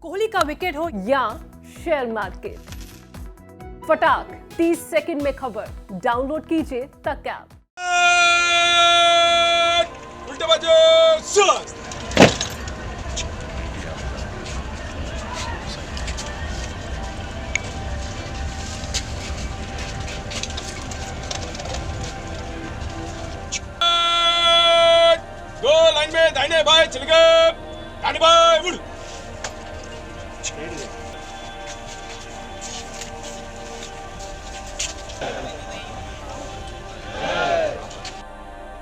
कोहली का विकेट हो या शेयर मार्केट, फटाक 30 सेकंड में खबर। डाउनलोड कीजिए तक ऐप। उल्टे बाजू स्वस्थ। दो लाइन में दाहिने बाएं चल गए, दाहिने बाएं उड़।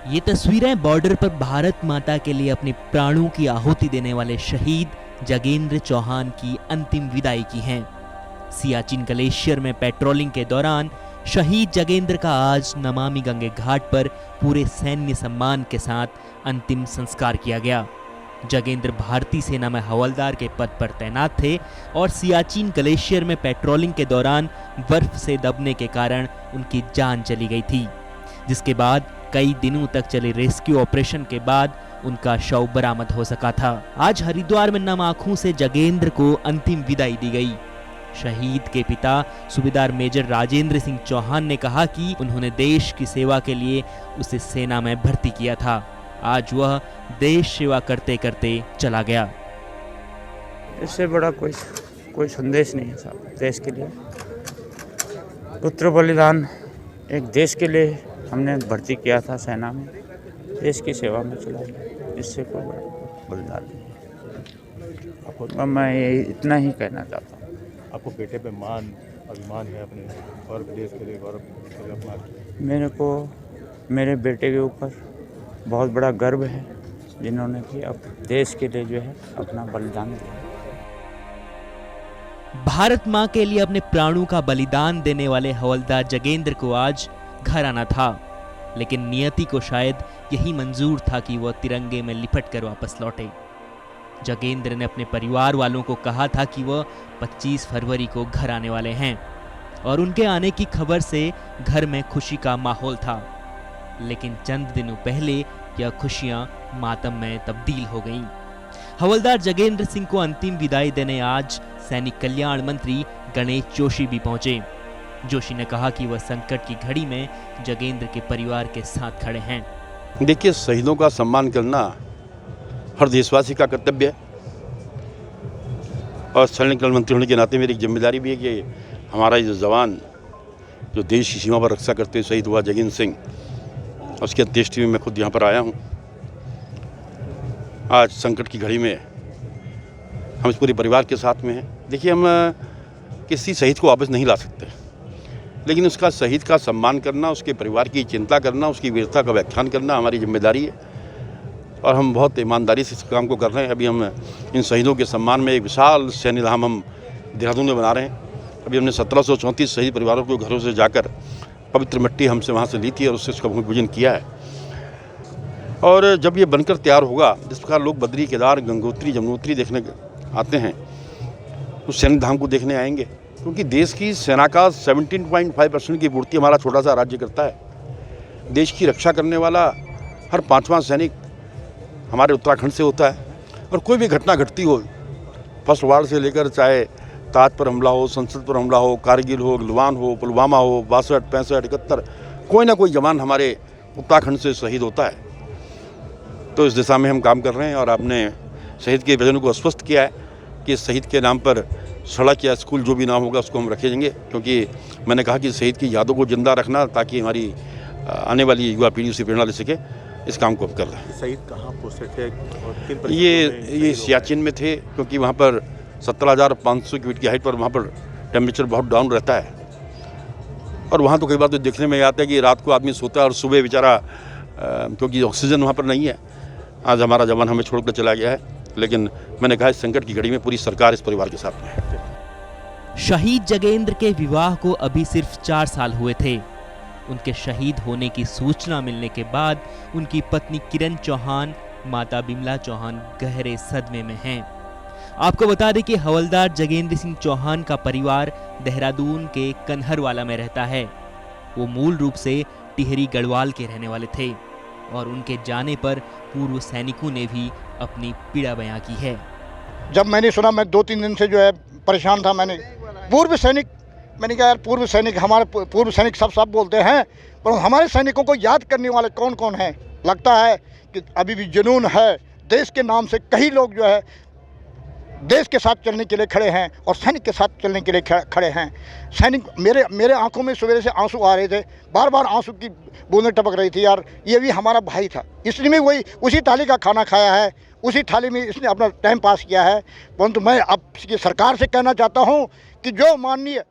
ये तस्वीरें बॉर्डर पर भारत माता के लिए अपने प्राणों की आहुति देने वाले शहीद जगेंद्र चौहान की अंतिम विदाई की हैं। सियाचिन ग्लेशियर में पेट्रोलिंग के दौरान शहीद जगेंद्र का आज नमामि गंगे घाट पर पूरे सैन्य सम्मान के साथ अंतिम संस्कार किया गया। जगेंद्र भारतीय सेना में हवलदार के पद पर तैनात थे और सियाचिन ग्लेशियर में पेट्रोलिंग के दौरान बर्फ से दबने के कारण उनकी जान चली गई थी, जिसके बाद कई दिनों तक चले रेस्क्यू ऑपरेशन के बाद उनका शव बरामद हो सका था। आज हरिद्वार में नम आंखों से जगेंद्र को अंतिम विदाई दी गई। शहीद के पिता सूबेदार मेजर राजेंद्र सिंह चौहान ने कहा कि उन्होंने देश की सेवा के लिए उसे सेना में भर्ती किया था। आज वह देश सेवा करते करते चला गया। इससे बड़ा कोई संदेश नहीं है साहब। देश के लिए पुत्र बलिदान, एक देश के लिए हमने भर्ती किया था सेना में, देश की सेवा में चला गया। इससे कोई बड़ा बलिदान नहीं है। मैं इतना ही कहना चाहता हूँ। आपको बेटे पे मान अभिमान है अपने और देश के लिए गौरव अपना। मेरे को मेरे बेटे के ऊपर बहुत बड़ा गर्व है, जिन्होंने कि अब देश के लिए जो है अपना बलिदान दिया। भारत मां के लिए अपने प्राणों का बलिदान देने वाले हवलदार जगेंद्र को आज घर आना था, लेकिन नियति को शायद यही मंजूर था कि वह तिरंगे में लिपट कर वापस लौटे। जगेंद्र ने अपने परिवार वालों को कहा था कि वह 25 फरवरी को घर आने वाले हैं और उनके आने की खबर से घर में खुशी का माहौल था, लेकिन चंद दिनों पहले यह खुशियां मातम में तब्दील हो गईं। हवलदार जगेंद्र सिंह को अंतिम विदाई देने आज सैनिक कल्याण मंत्री गणेश जोशी भी पहुंचे। जोशी ने कहा कि वह संकट की घड़ी में जगेंद्र के परिवार के साथ खड़े हैं। देखिए, शहीदों का सम्मान करना हर देशवासी का कर्तव्य है और सैनिक कल्याण मंत्री होने के नाते मेरी जिम्मेदारी भी है कि हमारा ये जवान जो देश की सीमा पर रक्षा करते हुए शहीद हुआ जगेंद्र सिंह, उसकी अंत्येष्टि में मैं खुद यहाँ पर आया हूँ। आज संकट की घड़ी में हम इस पूरे परिवार के साथ में हैं। देखिए, हम किसी शहीद को वापस नहीं ला सकते, लेकिन उसका शहीद का सम्मान करना, उसके परिवार की चिंता करना, उसकी वीरता का व्याख्यान करना हमारी जिम्मेदारी है और हम बहुत ईमानदारी से इस काम को कर रहे हैं। अभी हम इन शहीदों के सम्मान में एक विशाल सैन्य धाम हम देहरादून में बना रहे हैं। अभी हमने 1734 शहीद परिवारों को घरों से जाकर पवित्र मिट्टी हमसे वहाँ से ली थी और उससे उसका भूमि पूजन किया है। और जब ये बनकर तैयार होगा, जिस प्रकार लोग बद्री, केदार, गंगोत्री, जमुनोत्री देखने आते हैं, उस सैन्य धाम को देखने आएंगे, क्योंकि देश की सेना का 17.5% की पूर्ति हमारा छोटा सा राज्य करता है। देश की रक्षा करने वाला हर 5वां सैनिक हमारे उत्तराखंड से होता है और कोई भी घटना घटती हो, फर्स्ट वार से लेकर चाहे ताज पर हमला हो, संसद पर हमला हो, कारगिल हो, गलवान हो, पुलवामा हो, 62, 65, 71, कोई ना कोई जवान हमारे उत्तराखंड से शहीद होता है। तो इस दिशा में हम काम कर रहे हैं और आपने शहीद के परिजनों को आश्वस्त किया है कि शहीद के नाम पर सड़क या स्कूल जो भी नाम होगा उसको हम रखेंगे, क्योंकि मैंने कहा कि शहीद की यादों को जिंदा रखना ताकि हमारी आने वाली युवा पीढ़ी उसे प्रेरणा ले सके, इस काम को हम कर रहे हैं। शहीद कहाँ पोस्टेड थे और किन परिस्थितियों में ये सियाचिन में थे, क्योंकि वहाँ पर 17,500 फीट की हाइट पर वहाँ पर टेम्परेचर बहुत डाउन रहता है और वहाँ तो कई बार तो देखने में आता है कि रात को आदमी सोता है और सुबह बेचारा, क्योंकि ऑक्सीजन वहाँ पर नहीं है। आज हमारा जवान हमें छोड़कर चला गया है, लेकिन मैंने कहा इस संकट की घड़ी में पूरी सरकार इस परिवार के साथ में है। शहीद जगेंद्र के विवाह को अभी सिर्फ 4 साल हुए थे। उनके शहीद होने की सूचना मिलने के बाद उनकी पत्नी किरण चौहान, माता बिमला चौहान गहरे सदमे में हैं। आपको बता दें कि हवलदार जगेंद्र सिंह चौहान का परिवार देहरादून के कन्हरवाला में रहता है। वो मूल रूप से टिहरी गढ़वाल के रहने वाले थे और उनके जाने पर पूर्व सैनिकों ने भी अपनी पीड़ा बयां की है। जब मैंने सुना, मैं 2-3 दिन से जो है परेशान था। मैंने पूर्व सैनिक, मैंने कहा यार पूर्व सैनिक, हमारे पूर्व सैनिक सब बोलते हैं, पर हमारे सैनिकों को याद करने वाले कौन कौन हैं? लगता है कि अभी भी जुनून है। देश के नाम से कई लोग जो है देश के साथ चलने के लिए खड़े हैं और सैनिक के साथ चलने के लिए खड़े हैं। सैनिक, मेरे आंखों में सवेरे से आंसू आ रहे थे, बार बार आंसू की बूंदें टपक रही थी। यार ये भी हमारा भाई था, इसलिए मैं वही उसी थाली का खाना खाया है, उसी थाली में इसने अपना टाइम पास किया है। परंतु मैं अब की सरकार से कहना चाहता हूँ कि जो माननीय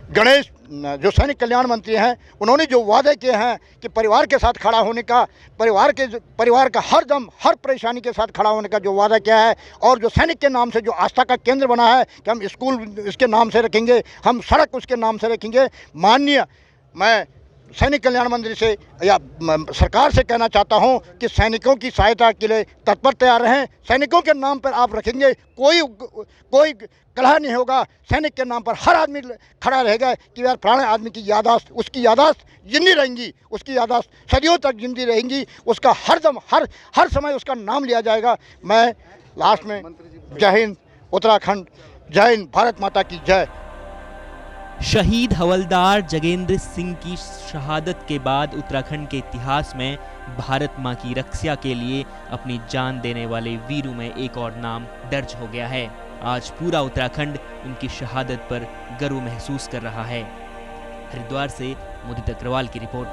गणेश, जो सैनिक कल्याण मंत्री हैं, उन्होंने जो वादे किए हैं कि परिवार के साथ खड़ा होने का, परिवार का हर दम हर परेशानी के साथ खड़ा होने का जो वादा किया है, और जो सैनिक के नाम से जो आस्था का केंद्र बना है कि हम स्कूल इसके नाम से रखेंगे, हम सड़क उसके नाम से रखेंगे। माननीय मैं सैनिक कल्याण मंत्री से या सरकार से कहना चाहता हूं कि सैनिकों की सहायता के लिए तत्पर तैयार रहें। सैनिकों के नाम पर आप रखेंगे, कोई कलह नहीं होगा। सैनिक के नाम पर हर आदमी खड़ा रहेगा कि यार फलाने आदमी की यादाश्त, उसकी यादाश्त जिंदी रहेंगी, उसकी यादाश्त सदियों तक जिंदी रहेंगी, उसका हरदम हर समय उसका नाम लिया जाएगा। मैं लास्ट में जय हिंद उत्तराखंड, जय हिंद, भारत माता की जय। शहीद हवलदार जगेंद्र सिंह की शहादत के बाद उत्तराखंड के इतिहास में भारत मां की रक्षा के लिए अपनी जान देने वाले वीरों में एक और नाम दर्ज हो गया है। आज पूरा उत्तराखंड उनकी शहादत पर गर्व महसूस कर रहा है। हरिद्वार से मुदित अग्रवाल की रिपोर्ट।